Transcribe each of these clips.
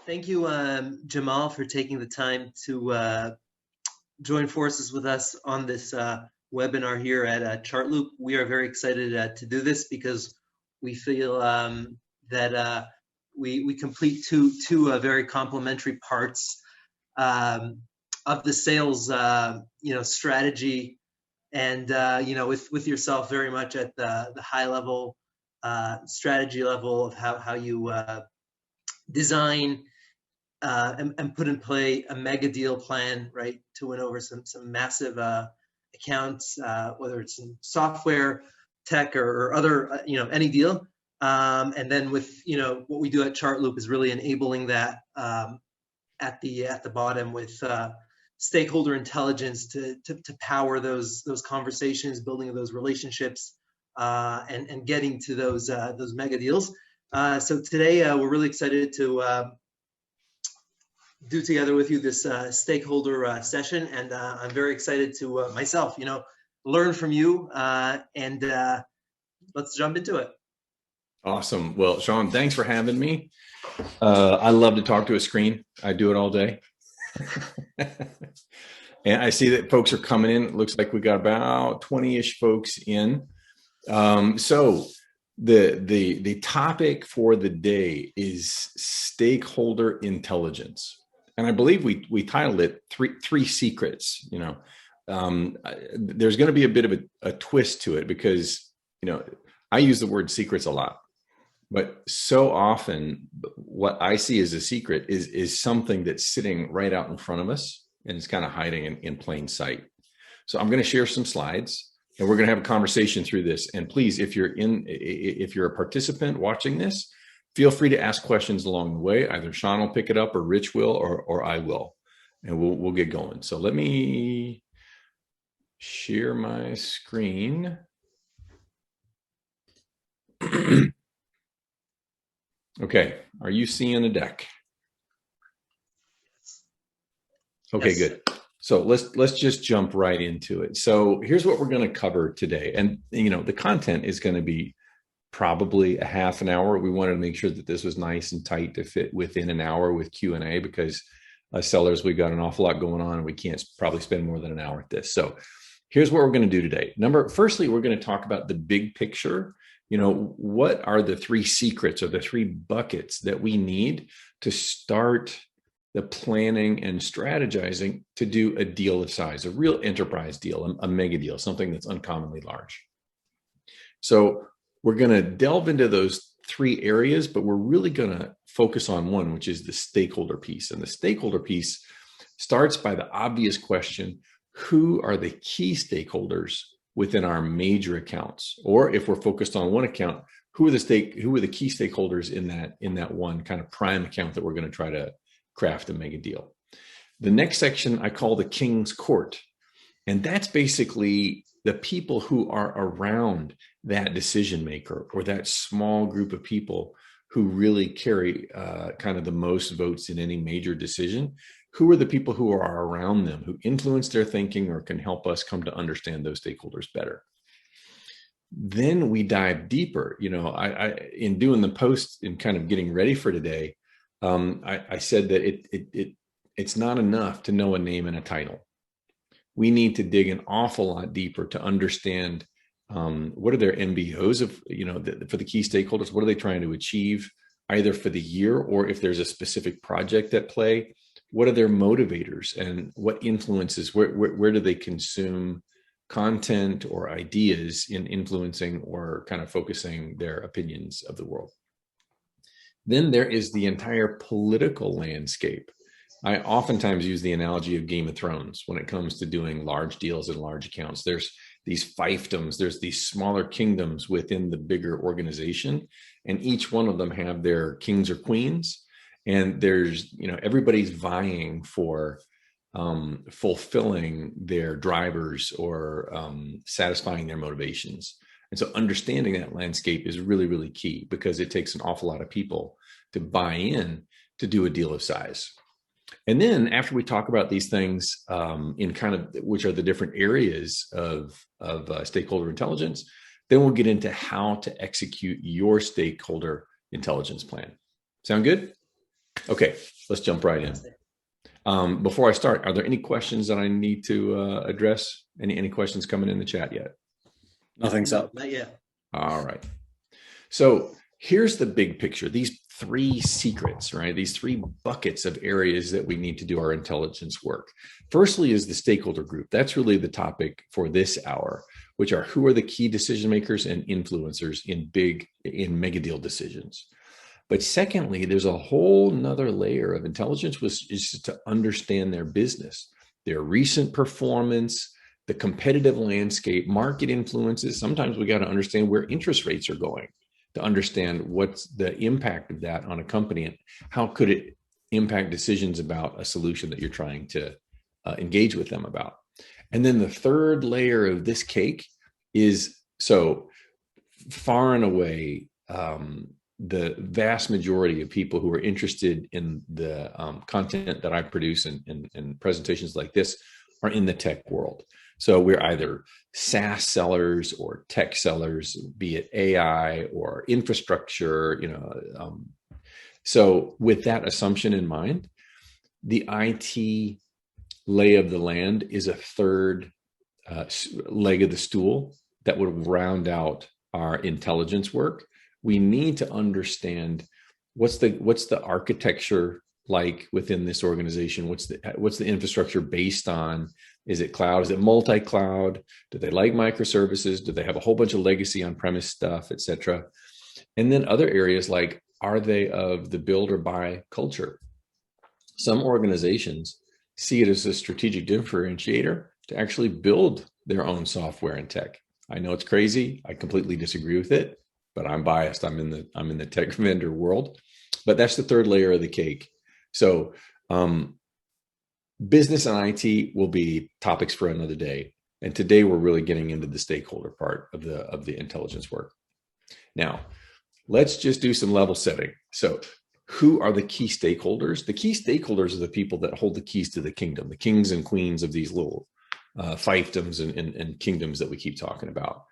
Thank you, Jamal, for taking the time to join forces with us on this webinar here at ChartLoop. We are very excited to do this because we feel that we complete two very complementary parts of the sales strategy, and with yourself very much at the high level strategy level of how you design and put in play a mega deal plan, right, to win over some massive accounts, whether it's in software, tech, or other, any deal. And then with, what we do at ChartLoop is really enabling that at the bottom with stakeholder intelligence to power those conversations, building those relationships, and getting to those mega deals. So today we're really excited to do together with you this stakeholder session, and I'm very excited to myself, learn from you, and let's jump into it. Awesome. Well, Sean, thanks for having me. I love to talk to a screen. I do it all day. And I see that folks are coming in. It looks like we got about 20-ish folks in. So the topic for the day is stakeholder intelligence. And I believe we titled it three secrets. There's going to be a bit of a twist to it because, I use the word secrets a lot, but so often what I see as a secret is something that's sitting right out in front of us and it's kind of hiding in plain sight. So I'm going to share some slides and we're going to have a conversation through this. And please, if you're a participant watching this, feel free to ask questions along the way. Either Sean will pick it up or Rich will, or I will, and we'll get going. So let me share my screen. Okay, are you seeing the deck? Okay, Yes. good. So let's just jump right into it. So here's what we're going to cover today. And the content is going to be probably a half an hour. We wanted to make sure that this was nice and tight to fit within an hour with Q&A because as sellers, we've got an awful lot going on and we can't probably spend more than an hour at this. So here's what we're going to do today. Firstly, we're going to talk about the big picture. What are the three secrets or the three buckets that we need to start the planning and strategizing to do a deal of size, a real enterprise deal, a mega deal, something that's uncommonly large. So we're going to delve into those three areas, but we're really going to focus on one, which is the stakeholder piece. And the stakeholder piece starts by the obvious question, who are the key stakeholders within our major accounts? Or if we're focused on one account, who are the key stakeholders in that one kind of prime account that we're going to try to craft a mega deal? The next section I call the King's Court. And that's basically the people who are around that decision maker or that small group of people who really carry kind of the most votes in any major decision. Who are the people who are around them, who influence their thinking or can help us come to understand those stakeholders better? Then we dive deeper. In doing the post and kind of getting ready for today, I said that it's not enough to know a name and a title. We need to dig an awful lot deeper to understand what are their MBOs for the key stakeholders. What are they trying to achieve either for the year or if there's a specific project at play? What are their motivators and what influences, where do they consume content or ideas in influencing or kind of focusing their opinions of the world? Then there is the entire political landscape. I oftentimes use the analogy of Game of Thrones when it comes to doing large deals and large accounts. There's these fiefdoms, there's these smaller kingdoms within the bigger organization, and each one of them have their kings or queens. And there's, everybody's vying for fulfilling their drivers or satisfying their motivations. And so understanding that landscape is really, really key because it takes an awful lot of people to buy in to do a deal of size. And then after we talk about these things in kind of which are the different areas of stakeholder intelligence, then we'll get into how to execute your stakeholder intelligence plan. Sound good? Okay, let's jump right in. Before I start, are there any questions that I need to address? Any questions coming in the chat yet? Nothing's up. Not yet. All right. So here's the big picture. These three secrets, right? These three buckets of areas that we need to do our intelligence work. Firstly is the stakeholder group. That's really the topic for this hour, which are who are the key decision makers and influencers in mega deal decisions. But secondly, there's a whole nother layer of intelligence, which is to understand their business, their recent performance, the competitive landscape, market influences. Sometimes we got to understand where interest rates are going to understand what's the impact of that on a company and how could it impact decisions about a solution that you're trying to engage with them about. And then the third layer of this cake is, so far and away, the vast majority of people who are interested in the content that I produce and presentations like this are in the tech world. So we're either SaaS sellers or tech sellers, be it AI or infrastructure, So with that assumption in mind, the IT lay of the land is a third leg of the stool that would round out our intelligence work. We need to understand what's the architecture like within this organization. What's the infrastructure based on? Is it cloud? Is it multi-cloud? Do they like microservices? Do they have a whole bunch of legacy on-premise stuff, et cetera? And then other areas like, are they of the build or buy culture? Some organizations see it as a strategic differentiator to actually build their own software and tech. I know it's crazy. I completely disagree with it, but I'm biased. I'm in the tech vendor world, but that's the third layer of the cake. So business and IT will be topics for another day. And today we're really getting into the stakeholder part of the intelligence work. Now, let's just do some level setting. So who are the key stakeholders? The key stakeholders are the people that hold the keys to the kingdom, the kings and queens of these little fiefdoms and kingdoms that we keep talking about.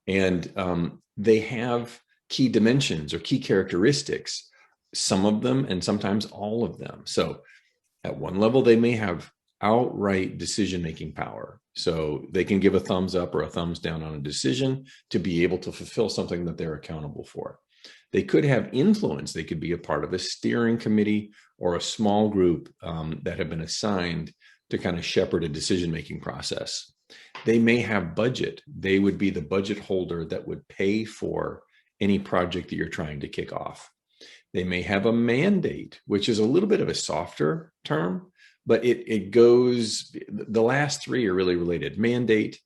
And they have key dimensions or key characteristics, some of them and sometimes all of them. So at one level, they may have outright decision-making power. So they can give a thumbs up or a thumbs down on a decision to be able to fulfill something that they're accountable for. They could have influence. They could be a part of a steering committee or a small group that have been assigned to kind of shepherd a decision-making process. They may have budget. They would be the budget holder that would pay for any project that you're trying to kick off. They may have a mandate, which is a little bit of a softer term, but it goes, the last three are really related: mandate,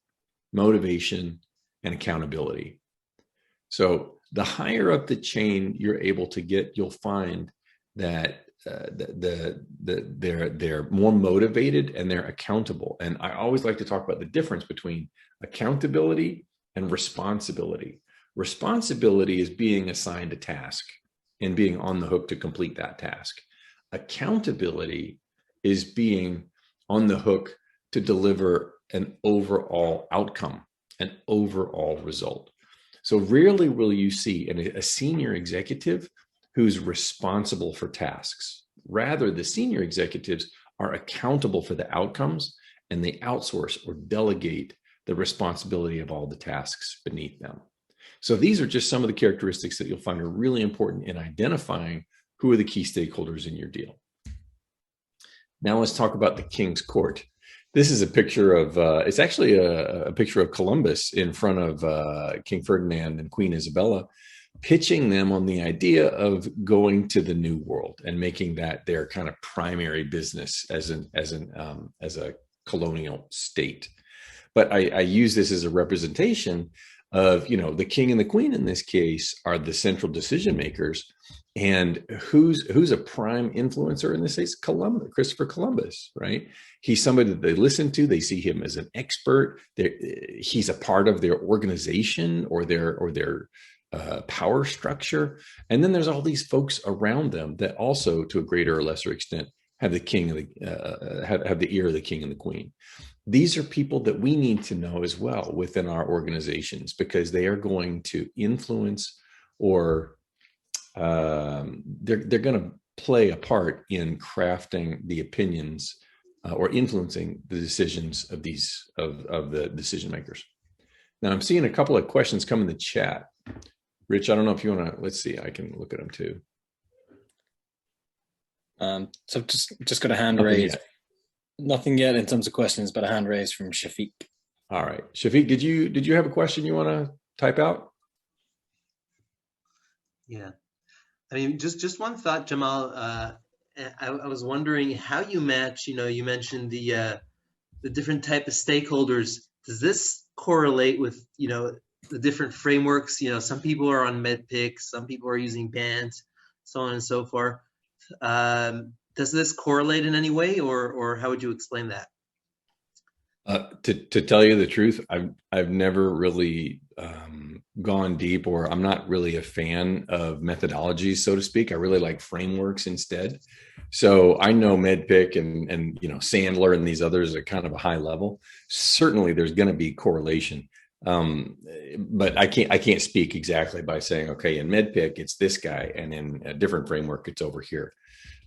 motivation, and accountability. So the higher up the chain you're able to get, you'll find that they're more motivated and they're accountable. And I always like to talk about the difference between accountability and responsibility. Responsibility is being assigned a task and being on the hook to complete that task. Accountability is being on the hook to deliver an overall outcome, an overall result. So rarely will you see a senior executive who's responsible for tasks. Rather, the senior executives are accountable for the outcomes and they outsource or delegate the responsibility of all the tasks beneath them. So these are just some of the characteristics that you'll find are really important in identifying who are the key stakeholders in your deal. Now let's talk about the King's Court. This is a picture of, it's actually a picture of Columbus in front of King Ferdinand and Queen Isabella, pitching them on the idea of going to the New World and making that their kind of primary business as a colonial state. But I use this as a representation of, the king and the queen in this case are the central decision makers. And who's a prime influencer in this case? Christopher Columbus, right? He's somebody that they listen to. They see him as an expert. He's a part of their organization or their power structure. And then there's all these folks around them that also, to a greater or lesser extent, have the king of have the ear of the king and the queen. These are people that we need to know as well within our organizations, because they are going to influence or they're going to play a part in crafting the opinions or influencing the decisions of the decision makers. Now I'm seeing a couple of questions come in the chat. Rich, I don't know if you want to, let's see, I can look at them too. So just got a hand raised. Nothing yet in terms of questions, but a hand raised from Shafiq. All right, Shafiq, did you have a question you want to type out? Yeah, I mean, just one thought, Jamal. I was wondering how you match. You mentioned the different type of stakeholders. Does this correlate with the different frameworks? Some people are on MEDPIC, some people are using BANT, so on and so forth. Does this correlate in any way, or how would you explain that? To tell you the truth, I've never really gone deep, or I'm not really a fan of methodologies, so to speak. I really like frameworks instead. So I know MEDPIC and Sandler and these others are kind of a high level. Certainly, there's going to be correlation, but I can't speak exactly by saying, okay, in MEDPIC it's this guy, and in a different framework it's over here.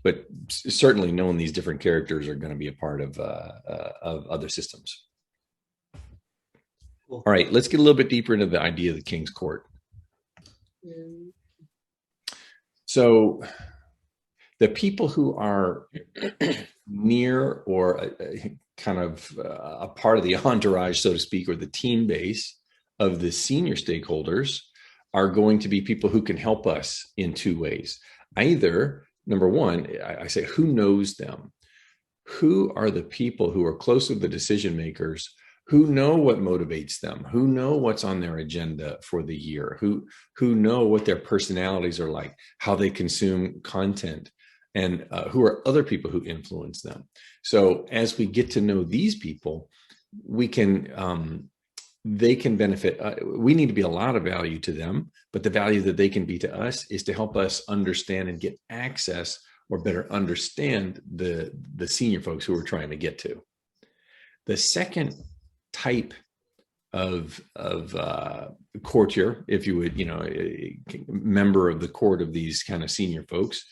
But certainly knowing these different characters are going to be a part of other systems. Cool. All right, let's get a little bit deeper into the idea of the King's Court. So the people who are near or kind of a part of the entourage, so to speak, or the team base of the senior stakeholders are going to be people who can help us in two ways. Either, number one, I say, who knows them? Who are the people who are close to the decision makers, who know what motivates them, who know what's on their agenda for the year, who know what their personalities are like, how they consume content, and who are other people who influence them. So as we get to know these people, we can they can benefit. We need to be a lot of value to them, but the value that they can be to us is to help us understand and get access, or better understand the senior folks who we're trying to get to. The second type of courtier, if you would, a member of the court of these kind of senior folks,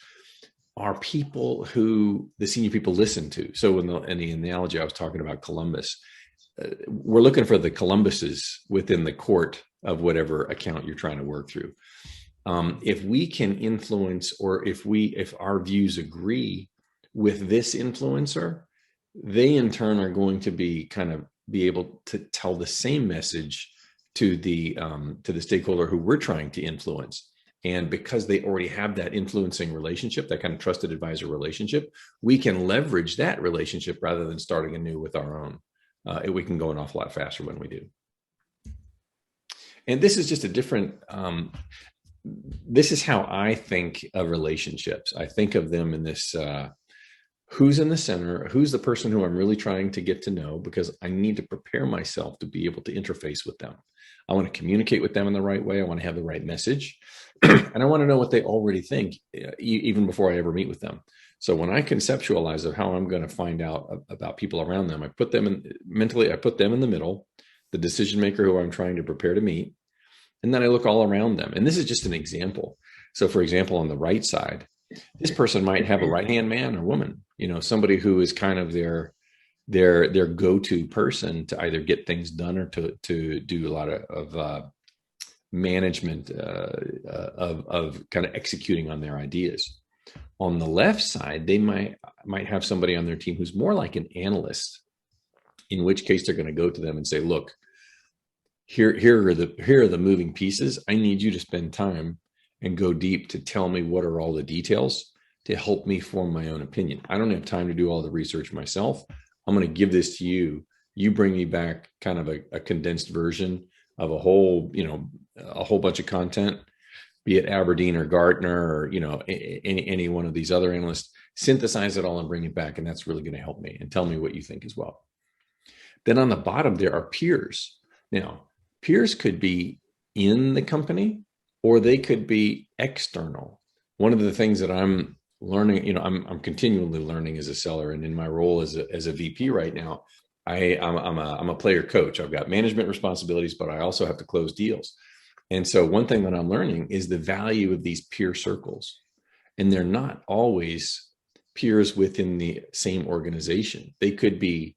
are people who the senior people listen to. So in the analogy I was talking about Columbus, we're looking for the Columbuses within the court of whatever account you're trying to work through. If we can influence, or if our views agree with this influencer, they in turn are going to be able to tell the same message to the stakeholder who we're trying to influence. And because they already have that influencing relationship, that kind of trusted advisor relationship, we can leverage that relationship rather than starting anew with our own. We can go an awful lot faster when we do. And this is just a different, this is how I think of relationships. I think of them in this, who's in the center, who's the person who I'm really trying to get to know, because I need to prepare myself to be able to interface with them. I want to communicate with them in the right way. I want to have the right message. And I want to know what they already think, even before I ever meet with them. So when I conceptualize of how I'm going to find out about people around them, I put them in mentally, I put them in the middle, the decision maker who I'm trying to prepare to meet. And then I look all around them. And this is just an example. So for example, on the right side, this person might have a right-hand man or woman, somebody who is kind of their go-to person to either get things done or to do a lot of management of kind of executing on their ideas. On the left side, they might have somebody on their team who's more like an analyst, in which case they're going to go to them and say, look, here are the moving pieces. I need you to spend time and go deep to tell me what are all the details to help me form my own opinion. I don't have time to do all the research myself. I'm going to give this to you. You bring me back kind of a condensed version of a whole bunch of content, be it Aberdeen or Gartner or, any one of these other analysts, synthesize it all and bring it back. And that's really going to help me, and tell me what you think as well. Then on the bottom, there are peers. Now, peers could be in the company or they could be external. One of the things that I'm learning, I'm continually learning as a seller, and in my role as a VP right now, I'm a player coach. I've got management responsibilities, but I also have to close deals. And so one thing that I'm learning is the value of these peer circles. and they're not always peers within the same organization. They could be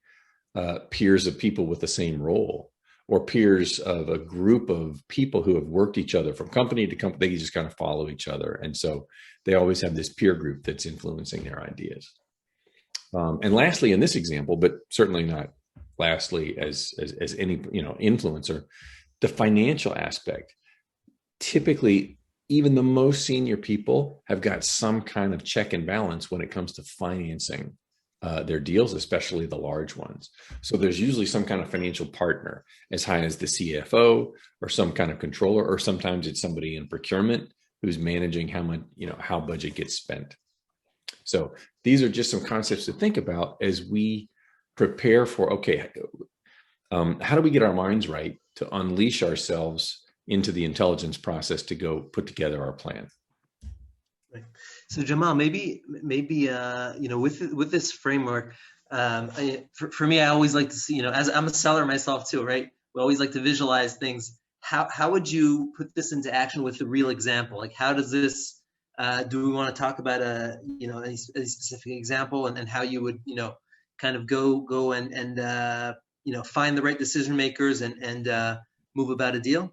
peers of people with the same role, or peers of a group of people who have worked each other from company to company. They just kind of follow each other. And so they always have this peer group that's influencing their ideas. And lastly, in this example, but certainly not lastly as any influencer, the financial aspect. Typically, even the most senior people have got some kind of check and balance when it comes to financing their deals, especially the large ones. So there's usually some kind of financial partner, as high as the CFO or some kind of controller, or sometimes it's somebody in procurement who's managing how much, how budget gets spent. So these are just some concepts to think about as we prepare for, okay, how do we get our minds right to unleash ourselves into the intelligence process to go put together our plan? So Jamal, maybe with this framework, for me, I always like to see, as I'm a seller myself too, right? We always like to visualize things. How would you put this into action with a real example? Like, how does this? Do we want to talk about any specific example, and how you would kind of go and find the right decision makers and move about a deal?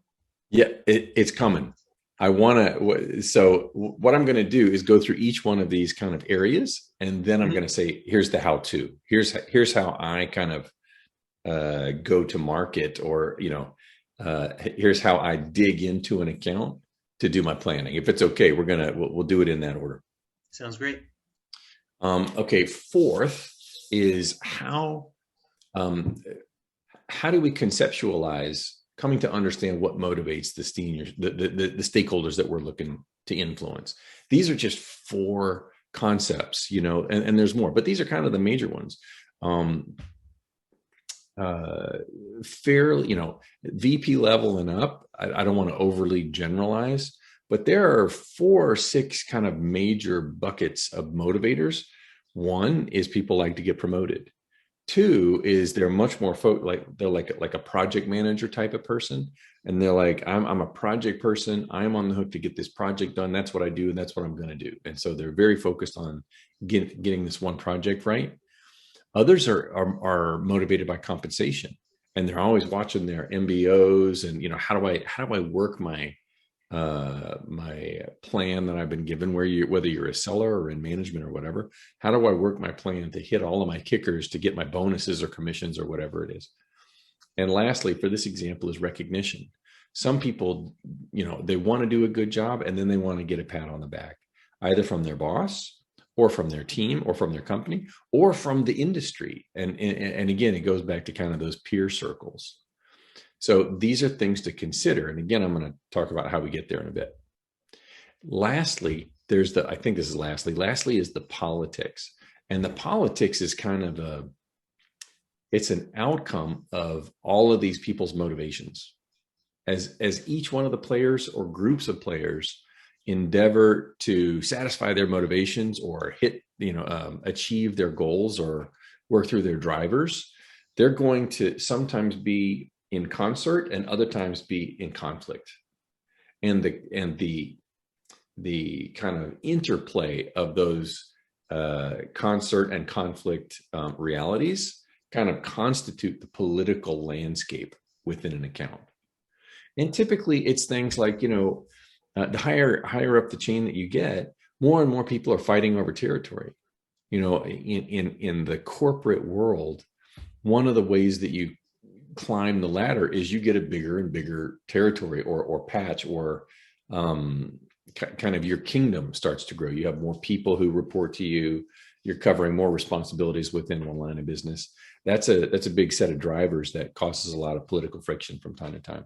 Yeah, it's coming. So what I'm going to do is go through each one of these kind of areas, and then I'm going to say, here's the how-to. Here's how I kind of go to market, or here's how I dig into an account to do my planning. If it's okay, we'll do it in that order. Sounds great. Okay. Fourth is how do we conceptualize coming to understand what motivates the seniors, the stakeholders that we're looking to influence. These are just 4 concepts, and there's more, but these are kind of the major ones. Fairly, VP level and up. I don't want to overly generalize, but there are 4 or 6 kind of major buckets of motivators. One is people like to get promoted. 2 is they're much more they're like a project manager type of person, and they're like, I'm a project person. I'm on the hook to get this project done. That's what I do, and that's what I'm going to do. And so they're very focused on getting this one project right. Others are motivated by compensation, and they're always watching their MBOs and how do I work my my plan that I've been given, whether you're a seller or in management or whatever. How do I work my plan to hit all of my kickers to get my bonuses or commissions or whatever it is? And lastly, for this example, is recognition. Some people, they want to do a good job, and then they want to get a pat on the back, either from their boss or from their team or from their company or from the industry. And again, it goes back to kind of those peer circles. So these are things to consider. And again, I'm going to talk about how we get there in a bit. Lastly, lastly is the politics. And the politics is kind of it's an outcome of all of these people's motivations. As each one of the players or groups of players endeavor to satisfy their motivations or achieve their goals or work through their drivers, they're going to sometimes be in concert and other times be in conflict. And the kind of interplay of those concert and conflict realities kind of constitute the political landscape within an account. And typically it's things like, the higher up the chain that you get, more and more people are fighting over territory. In the corporate world, one of the ways that you climb the ladder is you get a bigger and bigger territory or patch, or kind of your kingdom starts to grow. You have more people who report to you. You're covering more responsibilities within one line of business. That's a big set of drivers that causes a lot of political friction from time to time.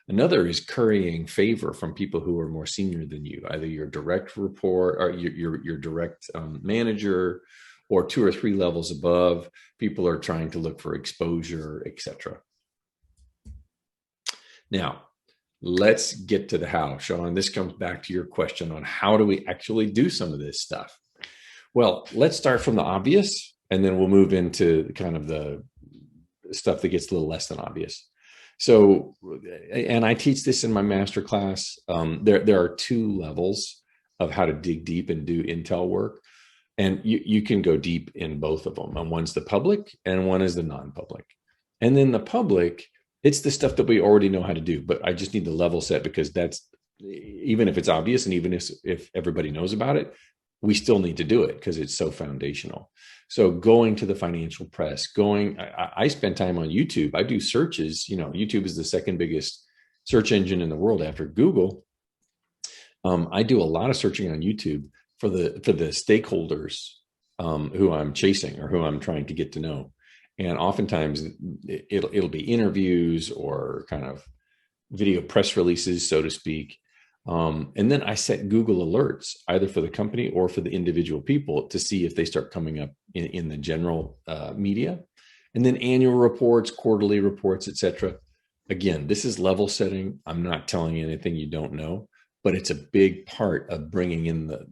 Another is currying favor from people who are more senior than you, either your direct report or your direct manager, or 2 or 3 levels above. People are trying to look for exposure, etc. Now, let's get to the how, Sean. This comes back to your question on how do we actually do some of this stuff? Well, let's start from the obvious, and then we'll move into kind of the stuff that gets a little less than obvious. So, and I teach this in my master class. There are 2 levels of how to dig deep and do intel work. And you can go deep in both of them. And one's the public and one is the non-public. And then the public, it's the stuff that we already know how to do, but I just need to level set, because that's, even if it's obvious and even if everybody knows about it, we still need to do it because it's so foundational. So going to the financial press, I spend time on YouTube. I do searches. YouTube is the second biggest search engine in the world after Google. I do a lot of searching on YouTube for the stakeholders who I'm chasing or who I'm trying to get to know. And oftentimes it'll be interviews or kind of video press releases, so to speak. And then I set Google alerts either for the company or for the individual people to see if they start coming up in the general media. And then annual reports, quarterly reports, etc. Again, this is level setting. I'm not telling you anything you don't know, but it's a big part of bringing in the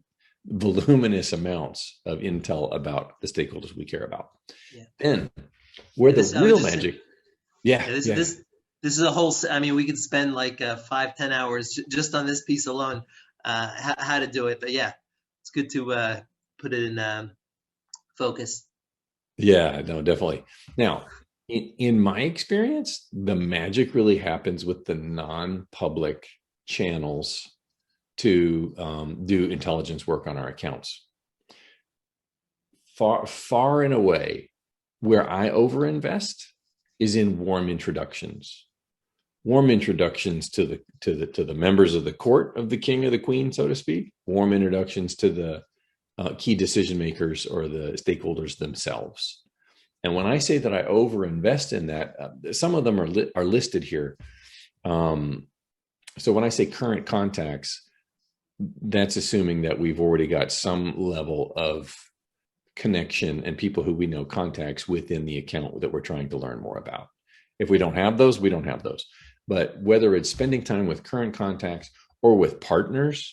voluminous amounts of intel about the stakeholders we care about. Yeah. Then where the real magic, this is a whole, I mean, we could spend like 5-10 hours just on this piece alone, how to do it. But yeah, it's good to put it in focus. Yeah, no, definitely. Now, in my experience, the magic really happens with the non-public channels to do intelligence work on our accounts. Far and away, where I overinvest is in warm introductions. Warm introductions to the members of the court of the king or the queen, so to speak. Warm introductions to the key decision makers or the stakeholders themselves. And when I say that I overinvest in that, some of them are listed here. So when I say current contacts, that's assuming that we've already got some level of connection and people who we know, contacts within the account that we're trying to learn more about. If we don't have those, we don't have those. But whether it's spending time with current contacts or with partners,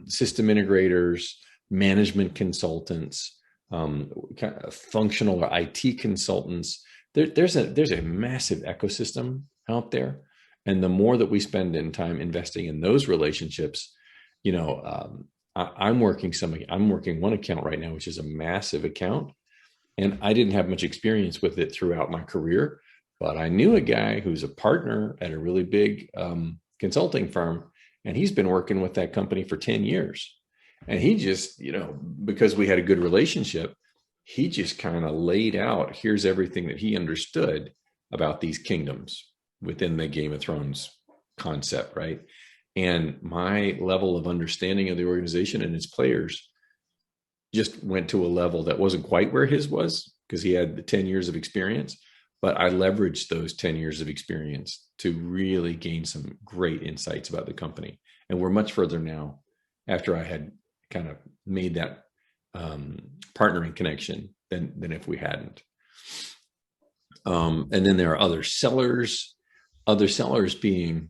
system integrators, management consultants, kind of functional or IT consultants, there's a massive ecosystem out there. And the more that we spend in time investing in those relationships, I'm working one account right now, which is a massive account. And I didn't have much experience with it throughout my career, but I knew a guy who's a partner at a really big consulting firm, and he's been working with that company for 10 years. And he just, because we had a good relationship, he just kind of laid out, here's everything that he understood about these kingdoms within the Game of Thrones concept, right? And my level of understanding of the organization and its players just went to a level that wasn't quite where his was, because he had the 10 years of experience. But I leveraged those 10 years of experience to really gain some great insights about the company. And we're much further now after I had kind of made that partnering connection than if we hadn't. And then there are other sellers being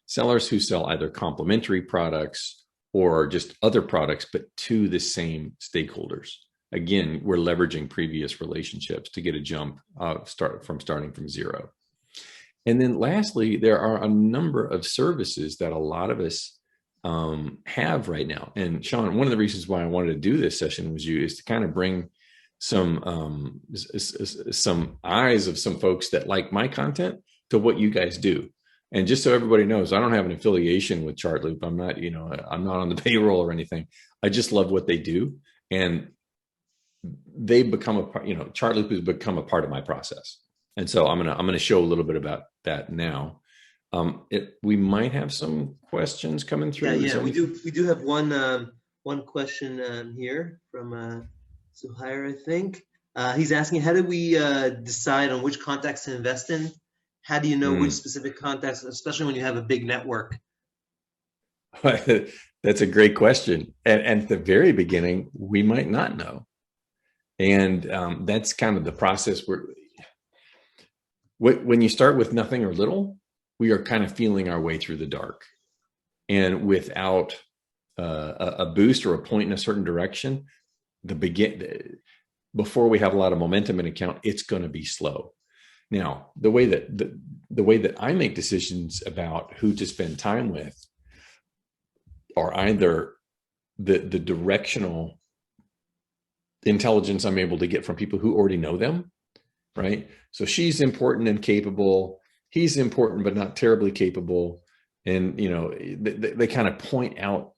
sellers who sell either complementary products or just other products, but to the same stakeholders. Again, we're leveraging previous relationships to get a jump, starting from zero. And then lastly, there are a number of services that a lot of us have right now. And Sean, one of the reasons why I wanted to do this session with you is to kind of bring some eyes of some folks that like my content to what you guys do. And just so everybody knows, I don't have an affiliation with Chartloop. I'm not, I'm not on the payroll or anything. I just love what they do. And they become a part, Chartloop has become a part of my process. And so I'm going to show a little bit about that now. We might have some questions coming through. Yeah, we do have one question here from Zuhair, I think. He's asking, how do we decide on which contacts to invest in? How do you know which specific contacts, especially when you have a big network? That's a great question. And at the very beginning, we might not know. And that's kind of the process when you start with nothing or little, we are kind of feeling our way through the dark. And without a boost or a point in a certain direction, before we have a lot of momentum in account, it's going to be slow. Now, the way that I make decisions about who to spend time with are either the directional intelligence I'm able to get from people who already know them, right? So she's important and capable. He's important, but not terribly capable. And, they kind of point out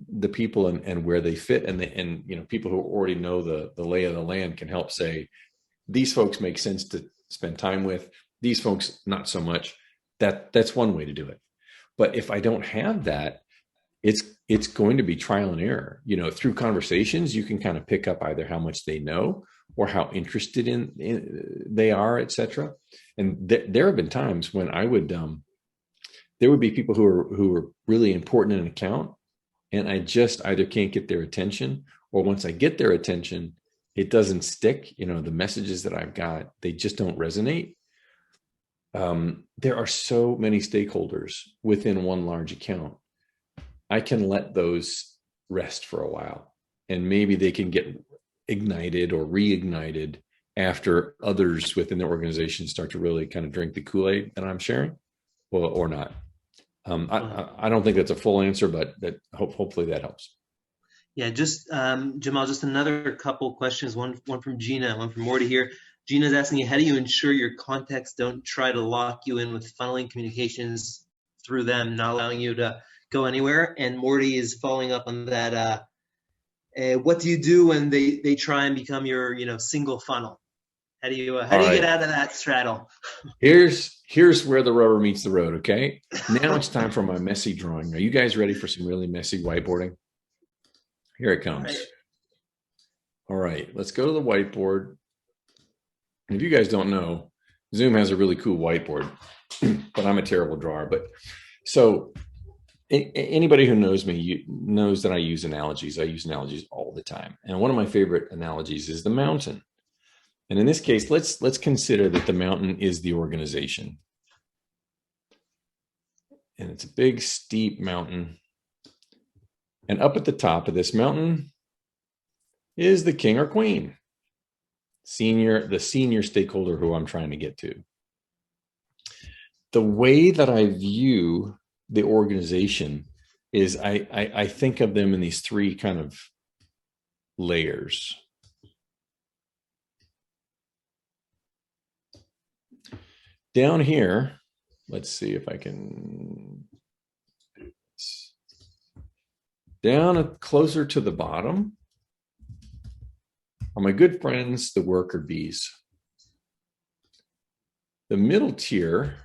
the people and where they fit. And people who already know the lay of the land can help say, these folks make sense to spend time with. These folks, not so much. That's one way to do it. But if I don't have that, it's going to be trial and error. Through conversations, you can kind of pick up either how much they know or how interested in they are, et cetera. And there have been times when I would, there would be people who are really important in an account, and I just either can't get their attention, or once I get their attention, it doesn't stick. The messages that I've got, they just don't resonate. There are so many stakeholders within one large account. I can let those rest for a while, and maybe they can get ignited or reignited after others within the organization start to really kind of drink the Kool-Aid that I'm sharing, or not. I don't think that's a full answer, but hopefully that helps. Yeah, just Jamal, just another couple questions. One from Gina, one from Morty here. Gina's asking you, how do you ensure your contacts don't try to lock you in with funneling communications through them, not allowing you to go anywhere? And Morty is following up on that. What do you do when they try and become your single funnel? How do you get out of that straddle? Here's where the rubber meets the road. Okay, now it's time for my messy drawing. Are you guys ready for some really messy whiteboarding? Here it comes. All right, let's go to the whiteboard. And if you guys don't know, Zoom has a really cool whiteboard, but I'm a terrible drawer. But so anybody who knows me knows that I use analogies. I use analogies all the time. And one of my favorite analogies is the mountain. And in this case, let's consider that the mountain is the organization. And it's a big, steep mountain. And up at the top of this mountain is the king or queen, the senior stakeholder who I'm trying to get to. The way that I view the organization is I think of them in these three kind of layers. Down here, let's see if I can do this. Down closer to the bottom are my good friends, the worker bees. The middle tier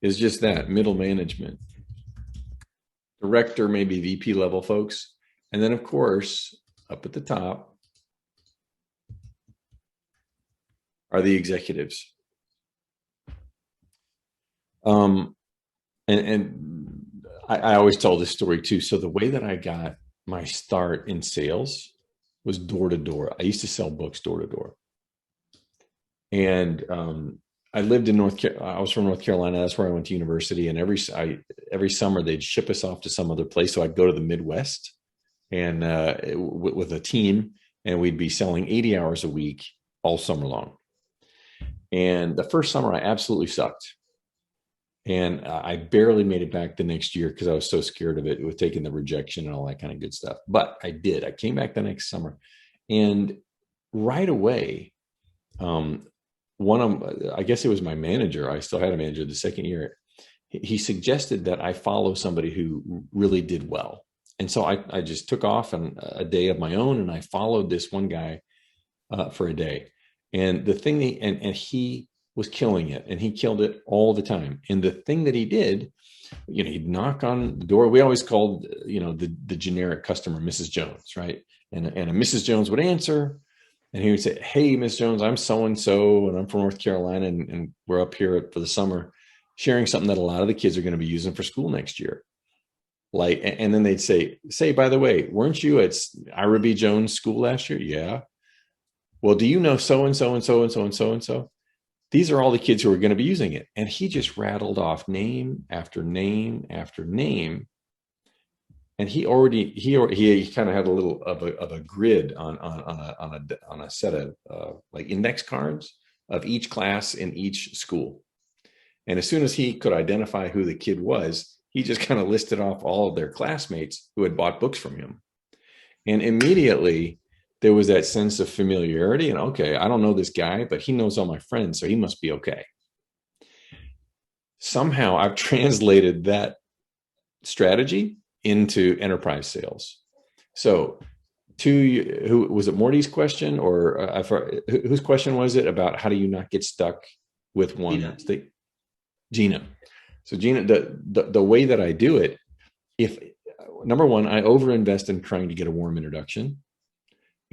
is just that, middle management. Director, maybe VP level folks. And then, of course, up at the top are the executives. And I always tell this story too. So the way that I got my start in sales was door to door. I used to sell books door to door. And I lived in I was from North Carolina. That's where I went to university. And every summer they'd ship us off to some other place. So I'd go to the Midwest and with a team, and we'd be selling 80 hours a week all summer long. And the first summer I absolutely sucked. And I barely made it back the next year because I was so scared of it with taking the rejection and all that kind of good stuff. But I did. I came back the next summer, and right away, I guess it was my manager. I still had a manager the second year. He suggested that I follow somebody who really did well. And so I just took off on a day of my own, and I followed this one guy for a day. And the thing he was killing it, and he killed it all the time. And the thing that he did, he'd knock on the door. We always called, the generic customer Mrs. Jones, right? And a Mrs. Jones would answer, and he would say, "Hey, Miss Jones, I'm so-and-so, and I'm from North Carolina, and we're up here for the summer sharing something that a lot of the kids are going to be using for school next year." And then they'd say, "By the way, weren't you at Ira B. Jones school last year?" "Yeah." "Well, do you know so-and-so and so-and-so and so-and-so? These are all the kids who are going to be using it." And he just rattled off name after name after name. And he kind of had a little of a grid on a set of like index cards of each class in each school. And as soon as he could identify who the kid was, He just kind of listed off all of their classmates who had bought books from him. And immediately there was that sense of familiarity and, okay, I don't know this guy, but he knows all my friends, so he must be okay. Somehow I've translated that strategy into enterprise sales. So who was it, Morty's question, or whose question was it about how do you not get stuck with one thing? Gina. So Gina, the way that I do it, if number one, I overinvest in trying to get a warm introduction.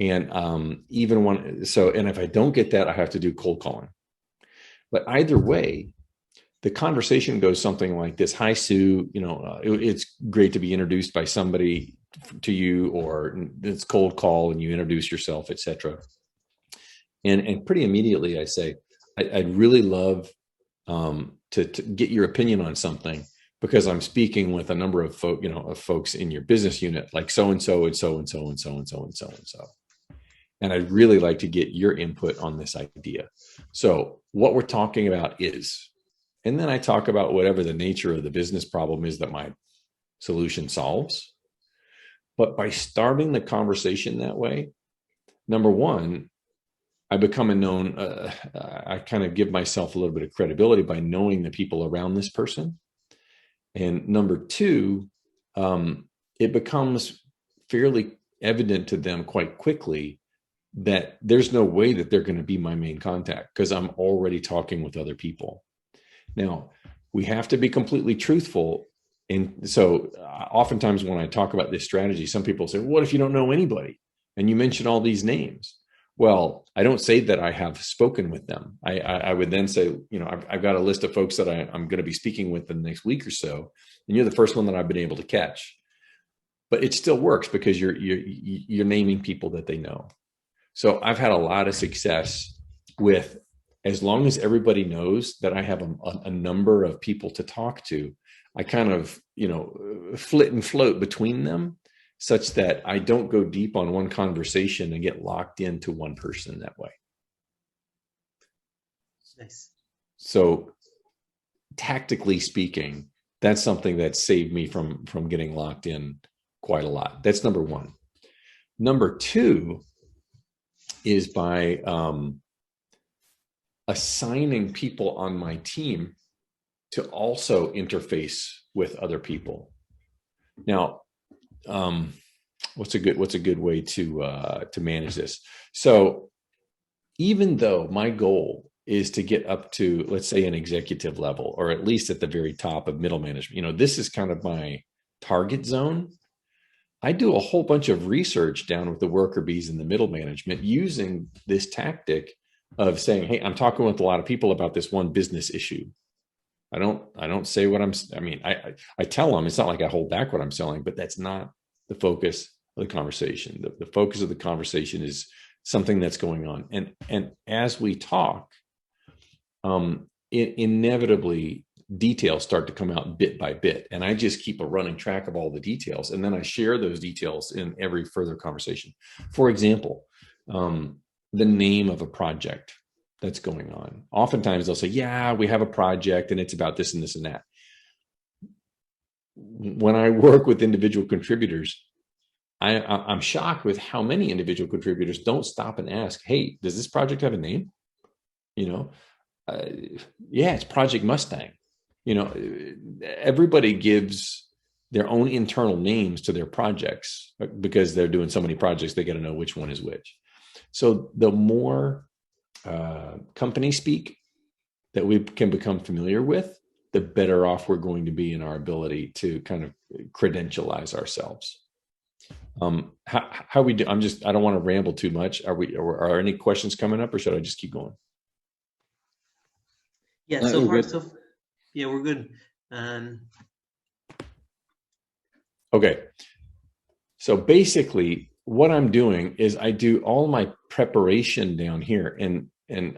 And and if I don't get that, I have to do cold calling. But either way, the conversation goes something like this. Hi, Sue, it's great to be introduced by somebody to you, or it's cold call and you introduce yourself, etc. And pretty immediately I say, I'd really love to get your opinion on something, because I'm speaking with a number of folks in your business unit, like so-and-so and so-and-so and so-and-so and so-and-so. And I'd really like to get your input on this idea. So what we're talking about is, and then I talk about whatever the nature of the business problem is that my solution solves. But by starting the conversation that way, number one, I become I kind of give myself a little bit of credibility by knowing the people around this person. And number two, it becomes fairly evident to them quite quickly that there's no way that they're going to be my main contact, because I'm already talking with other people. Now, we have to be completely truthful. And so oftentimes when I talk about this strategy, some people say, what if you don't know anybody? And you mention all these names. Well, I don't say that I have spoken with them. I would then say, I've got a list of folks that I'm going to be speaking with in the next week or so, and you're the first one that I've been able to catch. But it still works because you're naming people that they know. So I've had a lot of success with, as long as everybody knows that I have a number of people to talk to, I kind of, flit and float between them, such that I don't go deep on one conversation and get locked into one person that way. Nice. So tactically speaking, that's something that saved me from getting locked in quite a lot. That's number one. Number two is by assigning people on my team to also interface with other people. Now, what's a good way to manage this? So even though my goal is to get up to, let's say, an executive level, or at least at the very top of middle management, this is kind of my target zone. I do a whole bunch of research down with the worker bees in the middle management using this tactic of saying, hey, I'm talking with a lot of people about this one business issue. I don't say what I tell them. It's not like I hold back what I'm selling, but that's not the focus of the conversation. The focus of the conversation is something that's going on. And as we talk, inevitably details start to come out bit by bit. And I just keep a running track of all the details. And then I share those details in every further conversation. For example, the name of a project that's going on. Oftentimes they'll say, yeah, we have a project and it's about this and this and that. When I work with individual contributors, I'm shocked with how many individual contributors don't stop and ask, hey, does this project have a name? Yeah, it's Project Mustang. Everybody gives their own internal names to their projects because they're doing so many projects, they got to know which one is which. So the more company speak that we can become familiar with, the better off we're going to be in our ability to kind of credentialize ourselves. How we do? I don't want to ramble too much. Are any questions coming up, or should I just keep going? Yeah, so far, yeah, we're good. Okay. So basically what I'm doing is I do all my preparation down here, and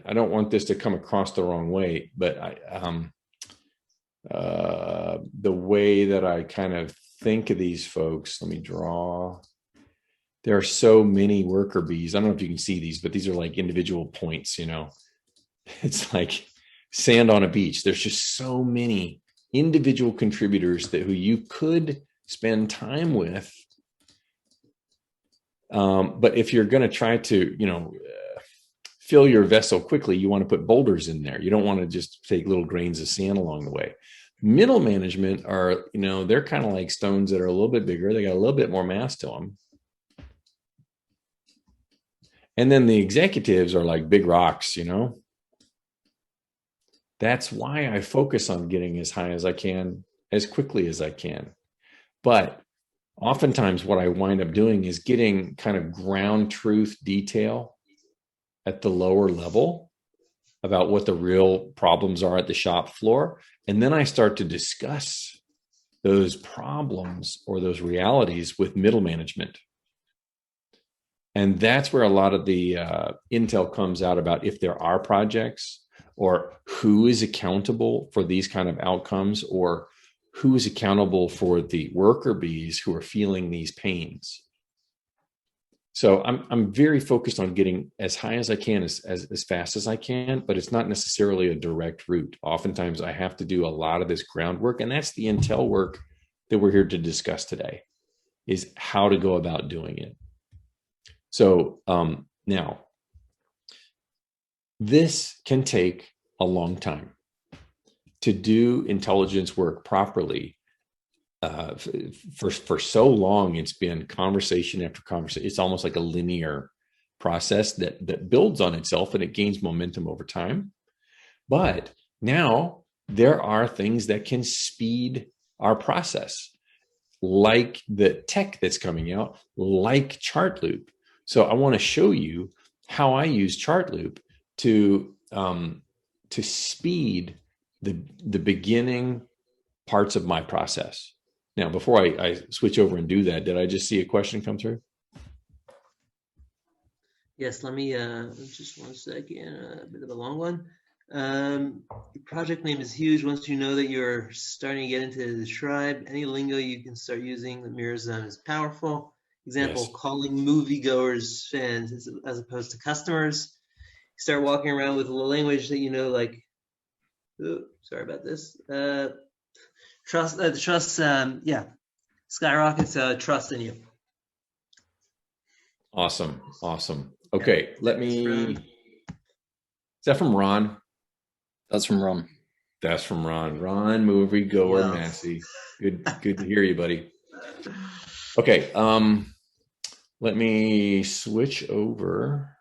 I don't want this to come across the wrong way, but the way that I kind of think of these folks, let me draw. There are so many worker bees. I don't know if you can see these, but these are like individual points, It's like sand on a beach. There's just so many individual contributors who you could spend time with. But if you're going to try to, fill your vessel quickly, you want to put boulders in there. You don't want to just take little grains of sand along the way. Middle management are, they're kind of like stones that are a little bit bigger. They got a little bit more mass to them. And then the executives are like big rocks, That's why I focus on getting as high as I can, as quickly as I can. But oftentimes what I wind up doing is getting kind of ground truth detail at the lower level about what the real problems are at the shop floor. And then I start to discuss those problems or those realities with middle management. And that's where a lot of the intel comes out about if there are projects, or who is accountable for these kind of outcomes, or who is accountable for the worker bees who are feeling these pains. So I'm very focused on getting as high as I can, as fast as I can, but it's not necessarily a direct route. Oftentimes I have to do a lot of this groundwork, and that's the intel work that we're here to discuss today, is how to go about doing it. So now, this can take a long time. To do intelligence work properly, for so long, it's been conversation after conversation. It's almost like a linear process that builds on itself, and it gains momentum over time. But now there are things that can speed our process, like the tech that's coming out, like Chartloop. So I want to show you how I use Chartloop to speed the beginning parts of my process. Now, before I switch over and do that, did I just see a question come through? Yes, let me, just 1 second, a bit of a long one. The project name is huge. Once you know that you're starting to get into the tribe, any lingo you can start using that mirrors them is powerful. Example, Yes. calling moviegoers fans as opposed to customers. You start walking around with a language that like, ooh, sorry about this. Skyrockets trust in you. Awesome. Okay, let me. Is that from Ron? That's from Ron. That's from Ron. Ron, moviegoer, Yeah. Massey. Good to hear you, buddy. Okay, let me switch over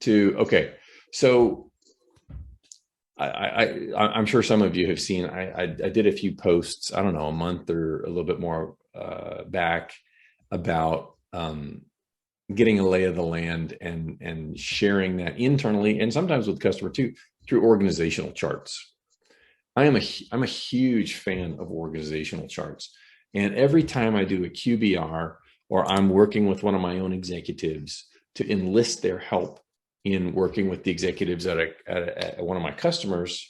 to, okay, so I'm sure some of you have seen, I did a few posts, I don't know, a month or a little bit more back about getting a lay of the land and sharing that internally, and sometimes with customer too, through organizational charts. I'm a huge fan of organizational charts. And every time I do a QBR, or I'm working with one of my own executives to enlist their help in working with the executives at one of my customers,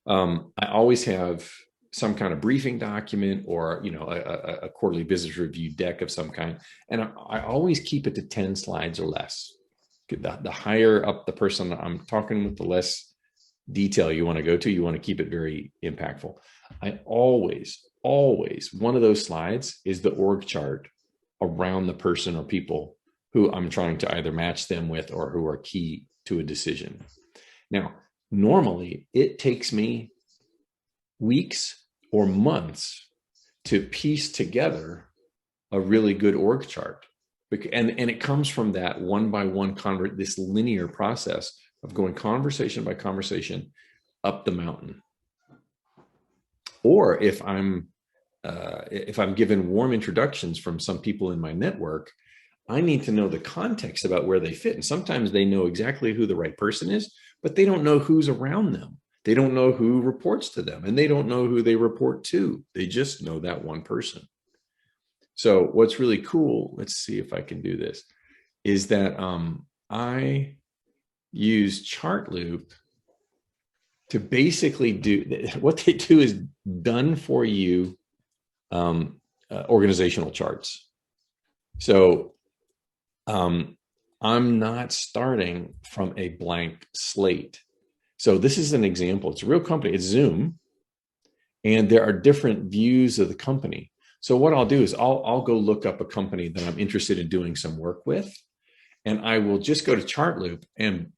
I always have some kind of briefing document, or a quarterly business review deck of some kind, and I always keep it to 10 slides or less. The higher up the person I'm talking with, the less detail you want to go to. You want to keep it very impactful. I always, one of those slides is the org chart around the person or people who I'm trying to either match them with or who are key to a decision. Now, normally it takes me weeks or months to piece together a really good org chart. And it comes from that one by one this linear process of going conversation by conversation up the mountain. Or if I'm given warm introductions from some people in my network, I need to know the context about where they fit. And sometimes they know exactly who the right person is, but they don't know who's around them. They don't know who reports to them, and they don't know who they report to. They just know that one person. So what's really cool, let's see if I can do this, is that I use Chartloop to basically do what they do is done for you organizational charts. So I'm not starting from a blank slate. So this is an example. It's a real company. It's Zoom, and there are different views of the company. So what I'll do is I'll go look up a company that I'm interested in doing some work with, and I will just go to Chartloop, and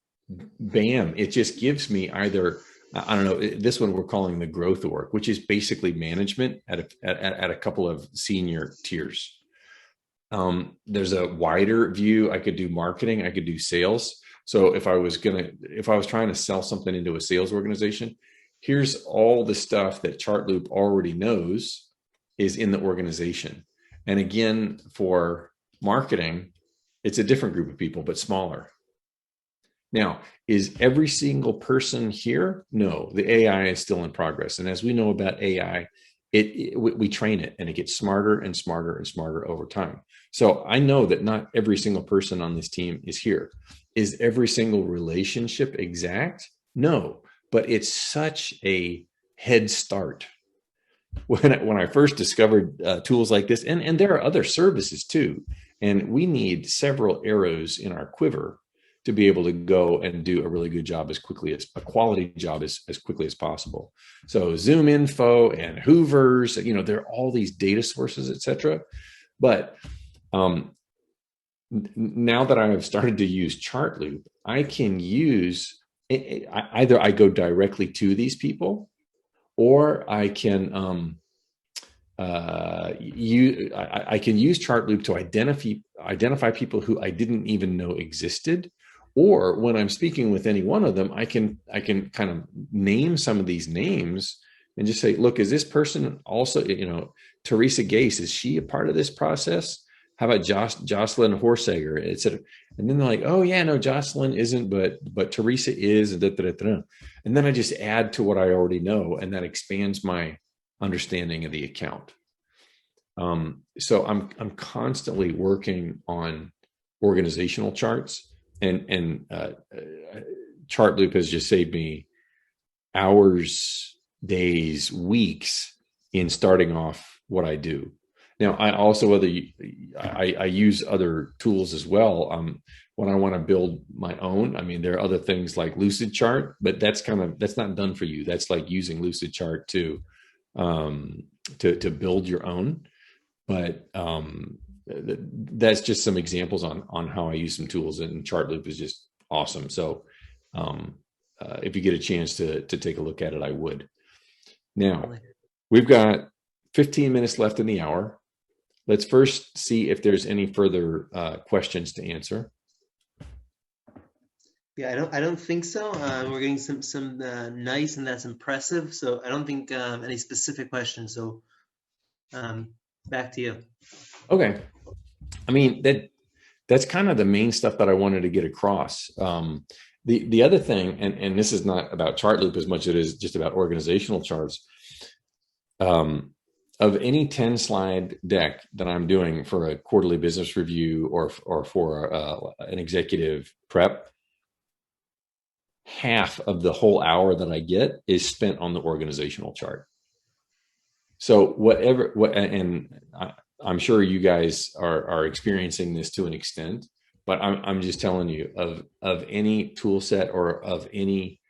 bam, it just gives me either, I don't know, this one we're calling the growth org, which is basically management at a couple of senior tiers. There's a wider view. I could do marketing, I could do sales. So if I was trying to sell something into a sales organization, here's all the stuff that Chartloop already knows is in the organization. And again, for marketing, it's a different group of people, but smaller. Now, is every single person here? No, the AI is still in progress. And as we know about AI, we train it, and it gets smarter and smarter and smarter over time. So I know that not every single person on this team is here. Is every single relationship exact? No, but it's such a head start. When I first discovered tools like this, and there are other services too, and we need several arrows in our quiver to be able to go and do a really good job as quickly as possible. So Zoom info and Hoovers, there are all these data sources, et cetera. But now that I have started to use Chartloop, I can use, either I go directly to these people, or I can I can use Chartloop to identify people who I didn't even know existed. Or when I'm speaking with any one of them, I can kind of name some of these names and just say, look, is this person also, Teresa Gase, is she a part of this process? How about Jocelyn Horsager, et cetera? And then they're like, oh yeah, no, Jocelyn isn't, but Teresa is. And then I just add to what I already know, and that expands my understanding of the account. So I'm constantly working on organizational charts, and Chartloop has just saved me hours, days, weeks in starting off what I do. Now, I use other tools as well. When I want to build my own, I mean, there are other things like Lucidchart, but that's not done for you. That's like using Lucidchart to build your own. But that's just some examples on how I use some tools, and Chartloop is just awesome. So if you get a chance to take a look at it, I would. Now, we've got 15 minutes left in the hour. Let's first see if there's any further questions to answer. Yeah, I don't think so. We're getting some nice, and that's impressive. So I don't think any specific questions. So back to you. Okay. I mean, that's kind of the main stuff that I wanted to get across. The other thing, and this is not about Chartloop as much as it is just about organizational charts. Of any 10 slide deck that I'm doing for a quarterly business review or for an executive prep, half of the whole hour that I get is spent on the organizational chart. So I'm sure you guys are experiencing this to an extent, but I'm just telling you, of any tool set or of any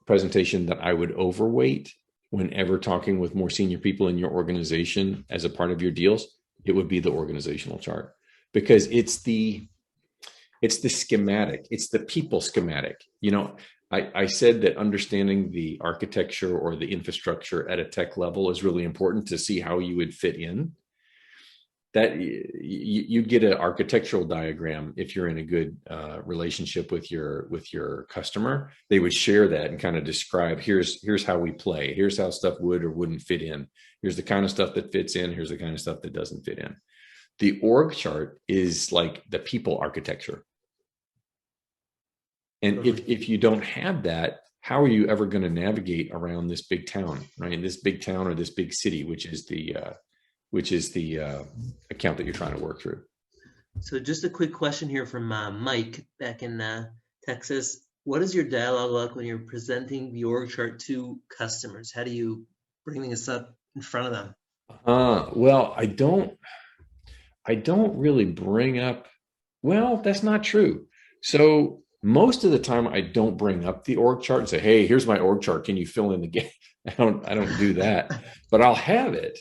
presentation that I would overweight whenever talking with more senior people in your organization as a part of your deals, it would be the organizational chart, because it's the schematic, it's the people schematic. I said that understanding the architecture or the infrastructure at a tech level is really important to see how you would fit in. That you get an architectural diagram if you're in a good relationship with your customer. They would share that and kind of describe, here's how we play, here's how stuff would or wouldn't fit in, here's the kind of stuff that fits in, here's the kind of stuff that doesn't fit in. The org chart is like the people architecture. And if you don't have that, how are you ever going to navigate around this big town, right? This big town or this big city, which is the account that you're trying to work through. So just a quick question here from Mike back in Texas. What is your dialogue like when you're presenting the org chart to customers? How do you bring this up in front of them? Well, I don't really bring up, well, that's not true. So Most of the time I don't bring up the org chart and say, hey, here's my org chart. Can you fill in the gap? I don't do that, but I'll have it.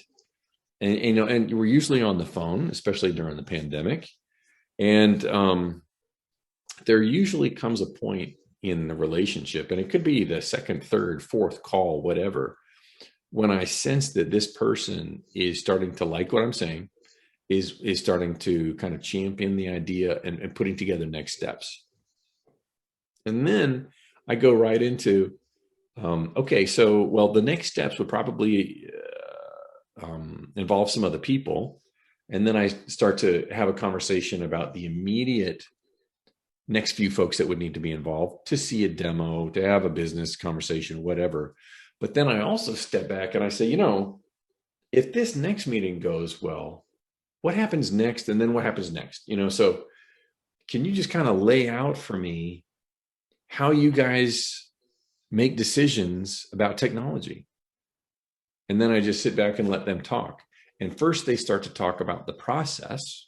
And, and we're usually on the phone, especially during the pandemic. And there usually comes a point in the relationship, and it could be the second, third, fourth call, whatever, when I sense that this person is starting to like what I'm saying, is starting to kind of champion the idea and putting together next steps. And then I go right into, okay, so, well, the next steps would probably involve some other people. And then I start to have a conversation about the immediate next few folks that would need to be involved, to see a demo, to have a business conversation, whatever. But then I also step back and I say, if this next meeting goes well, what happens next? And then what happens next? So can you just kind of lay out for me how you guys make decisions about technology? And then I just sit back and let them talk. And first they start to talk about the process.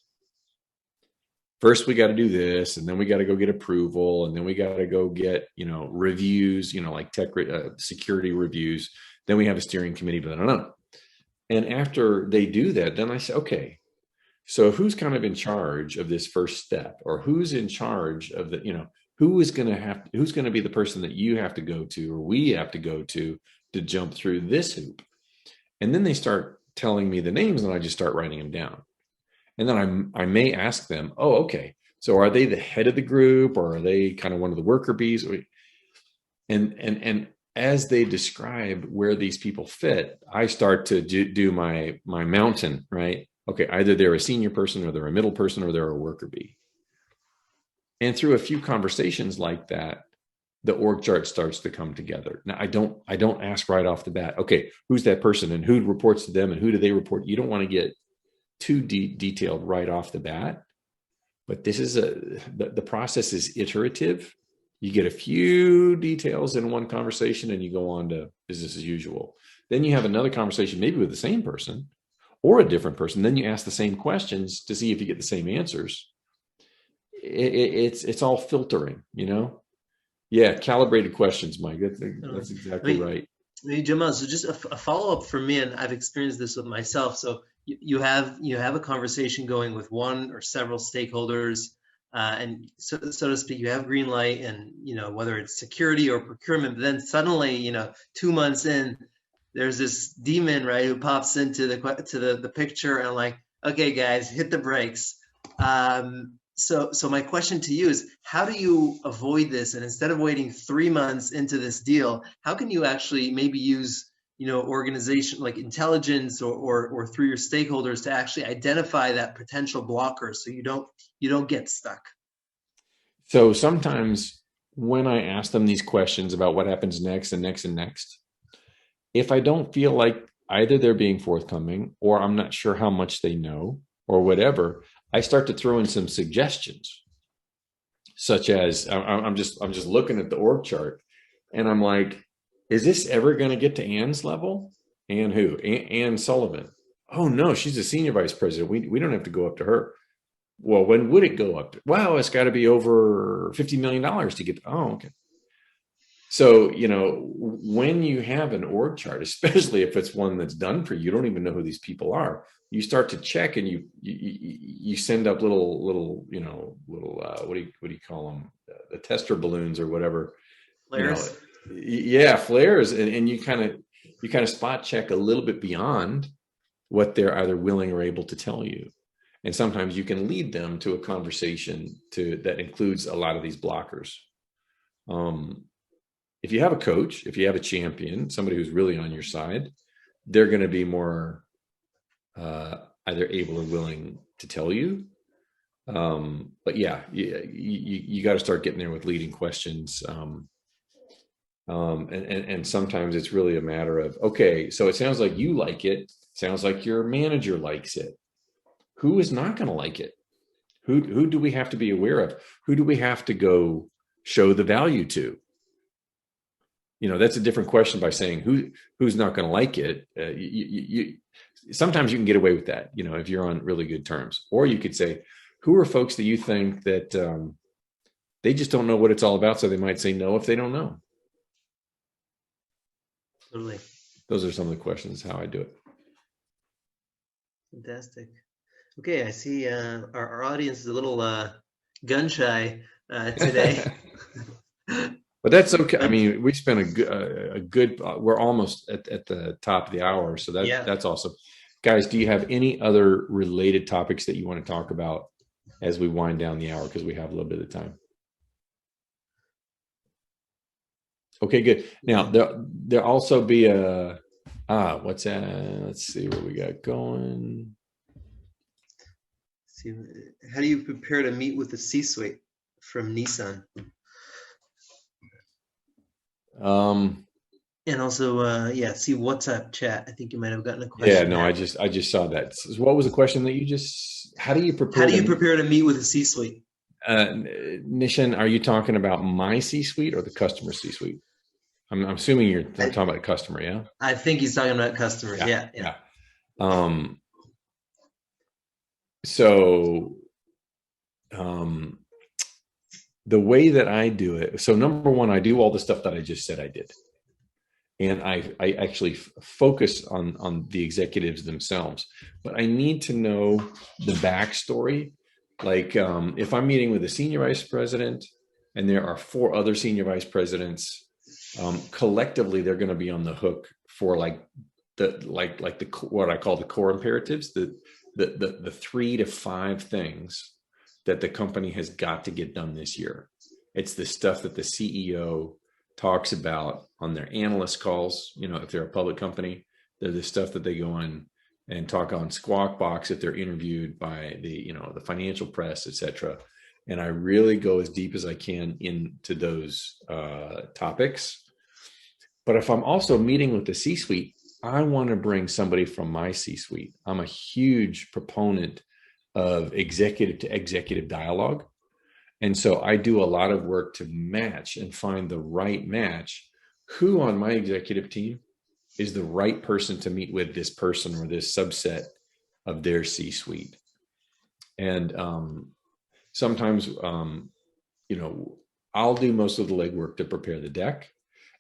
First, we got to do this, and then we got to go get approval, and then we got to go get, reviews, like tech security reviews. Then we have a steering committee, but I don't know. And after they do that, then I say, okay, so who's kind of in charge of this first step, or who's in charge of the, who's going to be the person that you have to go to, or we have to go to jump through this hoop. And then they start telling me the names, and I just start writing them down. And then I may ask them, oh, okay, so are they the head of the group, or are they kind of one of the worker bees? And as they describe where these people fit, I start to do my mountain, right? Okay, either they're a senior person, or they're a middle person, or they're a worker bee. And through a few conversations like that, the org chart starts to come together. Now, I don't ask right off the bat, okay, who's that person, and who reports to them, and who do they report? You don't want to get too detailed right off the bat, but this is the process is iterative. You get a few details in one conversation, and you go on to business as usual. Then you have another conversation, maybe with the same person or a different person. Then you ask the same questions to see if you get the same answers. It's all filtering, Yeah, calibrated questions, Mike. That's exactly right. Hey, Jamal, so just a follow-up for me, and I've experienced this with myself. So you have a conversation going with one or several stakeholders, and so to speak, you have green light, and whether it's security or procurement. But then suddenly, 2 months in, there's this demon, right, who pops into the picture, and I'm like, okay, guys, hit the brakes. So my question to you is, how do you avoid this? And instead of waiting 3 months into this deal, how can you actually maybe use, organization like intelligence or through your stakeholders to actually identify that potential blocker, so you don't get stuck? So sometimes when I ask them these questions about what happens next and next and next, if I don't feel like either they're being forthcoming, or I'm not sure how much they know, or whatever, I start to throw in some suggestions, such as I'm just looking at the org chart, and I'm like, is this ever going to get to Ann's level? Ann who? Ann Sullivan. Oh no, she's a senior vice president. We don't have to go up to her. Well, when would it go up to? Well, it's got to be over $50 million to get. Oh, okay. So, when you have an org chart, especially if it's one that's done for you, you don't even know who these people are. You start to check, and you send up little what do you call them? The tester balloons or whatever. Flares. Yeah, flares, and you kind of spot check a little bit beyond what they're either willing or able to tell you. And sometimes you can lead them to a conversation that includes a lot of these blockers. If you have a coach, if you have a champion, somebody who's really on your side, they're going to be more either able or willing to tell you. But yeah, you got to start getting there with leading questions. And sometimes it's really a matter of, okay, so it sounds like you like it. Sounds like your manager likes it. Who is not going to like it? Who do we have to be aware of? Who do we have to go show the value to? That's a different question by saying who's not going to like it. Sometimes you can get away with that, if you're on really good terms. Or you could say, who are folks that you think that They just don't know what it's all about, so they might say no if they don't know. Totally. Those are some of the questions, how I do it. Fantastic. Okay, I see our audience is a little gun shy today. But that's okay. I mean, we spent a good we're almost at the top of the hour, so that's awesome. Guys, do you have any other related topics that you want to talk about as we wind down the hour, because we have a little bit of time? Okay, good. Now there'll also be a what's that? Let's see what we got going. See, how do you prepare to meet with the C-suite from Nissan? And also, see WhatsApp chat. I think you might have gotten a question. Yeah, no, I just saw that. So what was the question that you just? How do you prepare to meet with a C-suite? Nishan, are you talking about my C-suite or the customer C-suite? I'm assuming you're talking about customer, yeah? I think he's talking about customers. Yeah. So the way that I do it, so number one, I do all the stuff that I just said I did. And I actually focus on the executives themselves, but I need to know the backstory. Like if I'm meeting with a senior vice president and there are 4 other senior vice presidents, collectively, they're going to be on the hook for what I call the core imperatives, the 3 to 5 things that the company has got to get done this year. It's the stuff that the CEO talks about on their analyst calls. If they're a public company, they're the stuff that they go on and talk on Squawk Box if they're interviewed by the financial press, etc. And I really go as deep as I can into those topics. But if I'm also meeting with the C-suite, I want to bring somebody from my C-suite. I'm a huge proponent of executive to executive dialogue. And so I do a lot of work to match and find the right match. Who on my executive team is the right person to meet with this person or this subset of their C-suite? And sometimes, I'll do most of the legwork to prepare the deck,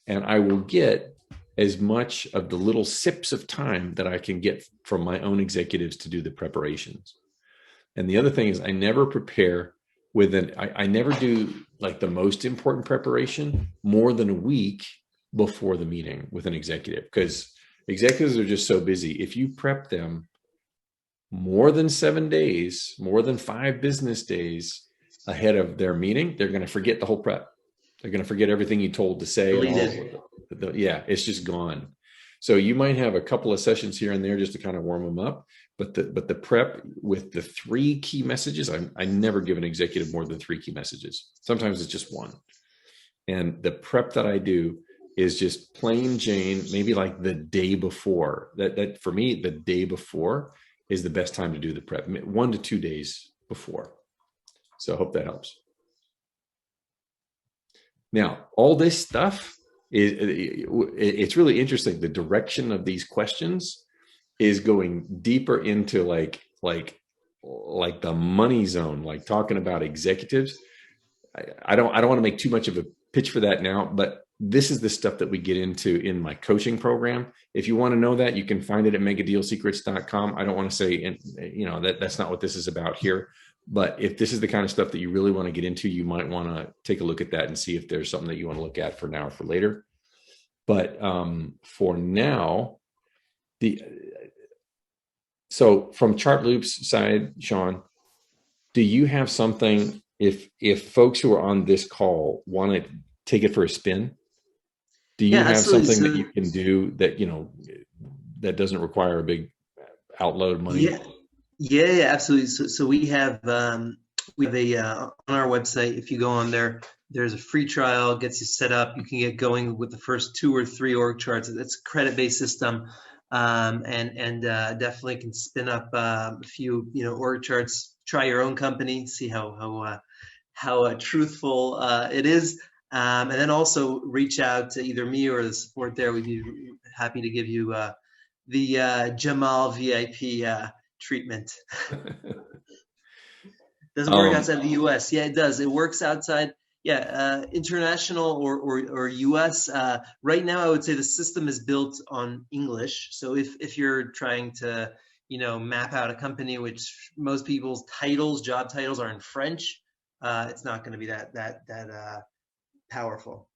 and I will get as much of the little sips of time that I can get from my own executives to do the preparations. And the other thing is I never prepare I never do like the most important preparation more than a week before the meeting with an executive, because executives are just so busy. If you prep them more than 7 days, more than 5 business days ahead of their meeting, they're going to forget the whole prep. They're going to forget everything you told to say. It's just gone. So you might have a couple of sessions here and there just to kind of warm them up. But the prep with the 3 key messages, I never give an executive more than 3 key messages. Sometimes it's just 1. And the prep that I do is just plain Jane, maybe like the day before. That for me, the day before is the best time to do the prep, 1 to 2 days before. So I hope that helps. Now, all this stuff, it's really interesting. The direction of these questions is going deeper into like the money zone, like talking about executives. I don't want to make too much of a pitch for that now, but this is the stuff that we get into in my coaching program. If you want to know that, you can find it at megadealsecrets.com. I don't want to say, that's not what this is about here. But if this is the kind of stuff that you really want to get into, you might want to take a look at that and see if there's something that you want to look at for now or for later. But for now, so from ChartLoop's side, Sean, do you have something, if folks who are on this call want to take it for a spin, do you have something that you can do that, that doesn't require a big outload of money? Yeah, absolutely. So we have on our website, if you go on there, there's a free trial, gets you set up. You can get going with the first 2 or 3 org charts. It's a credit-based system, and definitely can spin up a few org charts. Try your own company, see how truthful it is, and then also reach out to either me or the support there. We'd be happy to give you the Jamal VIP treatment. Doesn't work outside the US. Yeah, it does. It works outside. Yeah, international or US. Right now, I would say the system is built on English. So if you're trying to, map out a company, which most people's job titles are in French, it's not going to be that powerful.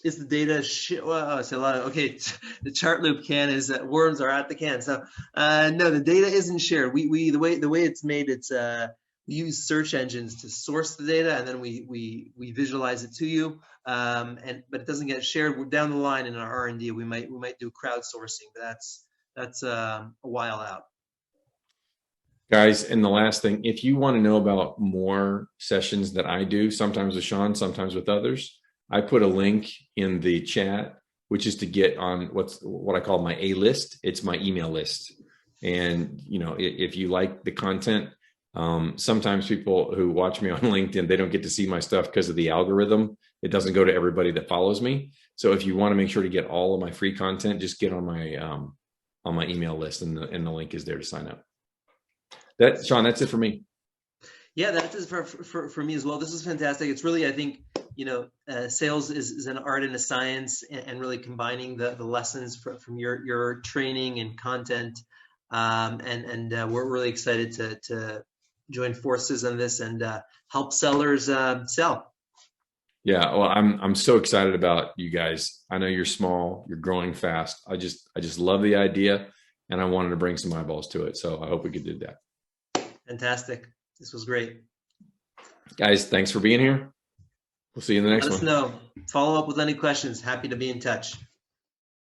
Is the data well, it's a lot of, okay, the chart loop can is that worms are at the can. So no, the data isn't shared. We the way it's made, it's we use search engines to source the data, and then we visualize it to you. But it doesn't get shared. Down the line in our R&D, we might do crowdsourcing, but that's a while out. Guys, and the last thing, if you want to know about more sessions that I do, sometimes with Sean, sometimes with others, I put a link in the chat, which is to get on what I call my A list. It's my email list. And, if you like the content, sometimes people who watch me on LinkedIn, they don't get to see my stuff because of the algorithm. It doesn't go to everybody that follows me. So if you want to make sure to get all of my free content, just get on my email list, and the link is there to sign up. Sean, that's it for me. Yeah, that is for me as well. This is fantastic. It's really, I think, sales is an art and a science, and really combining the lessons from your training and content. And we're really excited to join forces on this and help sellers sell. Yeah, well, I'm so excited about you guys. I know you're small, you're growing fast. I just love the idea, and I wanted to bring some eyeballs to it. So I hope we could do that. Fantastic. This was great. Guys, thanks for being here. We'll see you in the next one. Let us know. Follow up with any questions. Happy to be in touch.